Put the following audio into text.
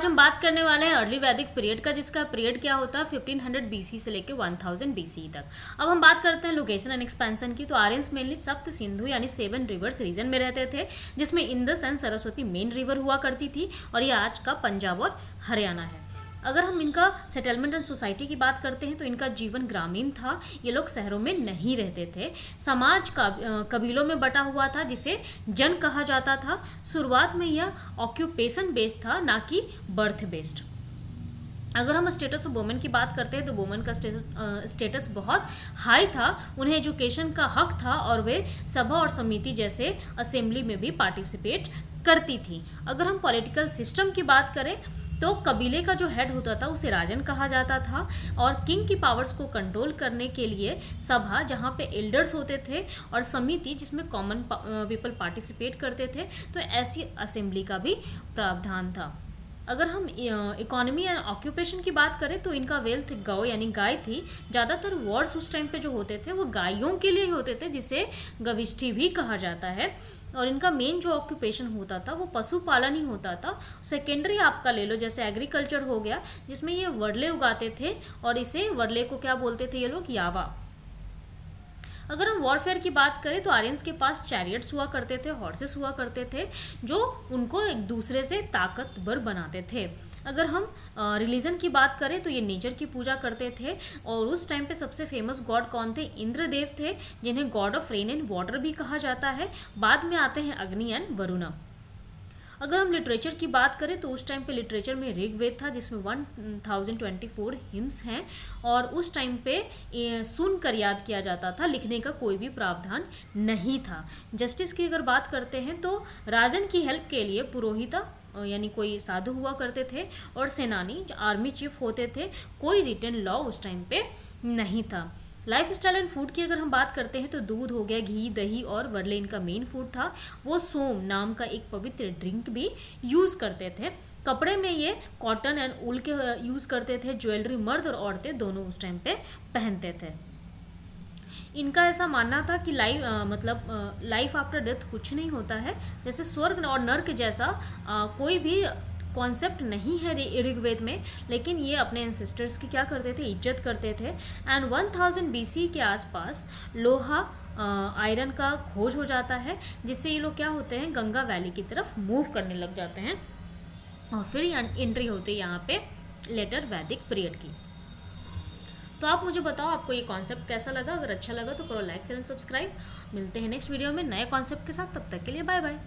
आज हम बात करने वाले हैं अर्ली वैदिक पीरियड का, जिसका पीरियड क्या होता है 1500 बीसी से लेकर 1000 बीसी तक। अब हम बात करते हैं लोकेशन एंड एक्सपेंशन की। तो आर्यंस मेनली सप्त सिंधु यानी 7 रिवर्स रीजन में रहते थे, जिसमें Indus and Saraswati main river हुआ करती थी, और ये आज का पंजाब और हरियाणा है। अगर हम इनका सेटलमेंट एंड सोसाइटी की बात करते हैं तो इनका जीवन ग्रामीण था, ये लोग शहरों में नहीं रहते थे। समाज का कबीलों में बटा हुआ था, जिसे जन कहा जाता था। शुरुआत में यह ऑक्यूपेशन बेस्ड था, ना कि बर्थ बेस्ड। अगर हम स्टेटस ऑफ वुमेन की बात करते हैं तो वुमेन का स्टेटस बहुत हाई था, उन्हें एजुकेशन का हक था और वे सभा और समिति जैसे असेंबली में भी पार्टिसिपेट करती थी। अगर हम पॉलिटिकल सिस्टम की बात करें तो कबीले का जो हेड होता था उसे राजन कहा जाता था, और किंग की पावर्स को कंट्रोल करने के लिए सभा, जहाँ पे एल्डर्स होते थे, और समिति जिसमें कॉमन पीपल पार्टिसिपेट करते थे, तो ऐसी असेंबली का भी प्रावधान था। अगर हम इकोनॉमी एंड ऑक्यूपेशन की बात करें तो इनका वेल्थ गौ यानी गाय थी। ज़्यादातर वॉर्स उस टाइम पे जो होते थे वो गायों के लिए होते थे, जिसे गविष्ठी भी कहा जाता है। और इनका मेन जो ऑक्यूपेशन होता था वो पशुपालन ही होता था। सेकेंडरी आपका ले लो, जैसे एग्रीकल्चर हो गया, जिसमें ये वरले उगाते थे, और इसे वरले को क्या बोलते थे ये लोग, यावा। अगर हम वॉरफेयर की बात करें तो आर्यंस के पास चैरियट्स हुआ करते थे, हॉर्सेस हुआ करते थे, जो उनको एक दूसरे से ताकतवर बनाते थे। अगर हम रिलीजन की बात करें तो ये नेचर की पूजा करते थे, और उस टाइम पे सबसे फेमस गॉड कौन थे, इंद्रदेव थे, जिन्हें God of rain and water भी कहा जाता है। बाद में आते हैं अग्नि एंड वरुणा। अगर हम लिटरेचर की बात करें तो उस टाइम पे लिटरेचर में ऋग्वेद था, जिसमें 1024 हिम्स हैं, और उस टाइम पे सुनकर याद किया जाता था, लिखने का कोई भी प्रावधान नहीं था। जस्टिस की अगर बात करते हैं तो राजन की हेल्प के लिए पुरोहिता यानी कोई साधु हुआ करते थे, और सेनानी आर्मी चीफ होते थे। कोई रिटन लॉ उस टाइम पे नहीं था। लाइफ स्टाइल एंड फूड की अगर हम बात करते हैं तो दूध हो गया, घी, दही और वरले इनका मेन फूड था। वो सोम नाम का एक पवित्र ड्रिंक भी यूज़ करते थे। कपड़े में ये कॉटन एंड ऊल के यूज़ करते थे। ज्वेलरी मर्द और औरतें दोनों उस टाइम पे पहनते थे। इनका ऐसा मानना था कि लाइफ आफ्टर डेथ कुछ नहीं होता है, जैसे स्वर्ग और नर्क जैसा कोई भी कॉन्सेप्ट नहीं है ऋग्वेद में, लेकिन ये अपने एंसेस्टर्स की क्या करते थे, इज्जत करते थे। एंड 1000 बीसी के आसपास लोहा आयरन का खोज हो जाता है, जिससे ये लोग क्या होते हैं, गंगा वैली की तरफ मूव करने लग जाते हैं, और फिर एंट्री होती है यहाँ पे लेटर वैदिक पीरियड की। तो आप मुझे बताओ आपको ये कॉन्सेप्ट कैसा लगा। अगर अच्छा लगा तो करो लाइक, शेयर एंड सब्सक्राइब। मिलते हैं नेक्स्ट वीडियो में नए कॉन्सेप्ट के साथ, तब तक के लिए बाय बाय।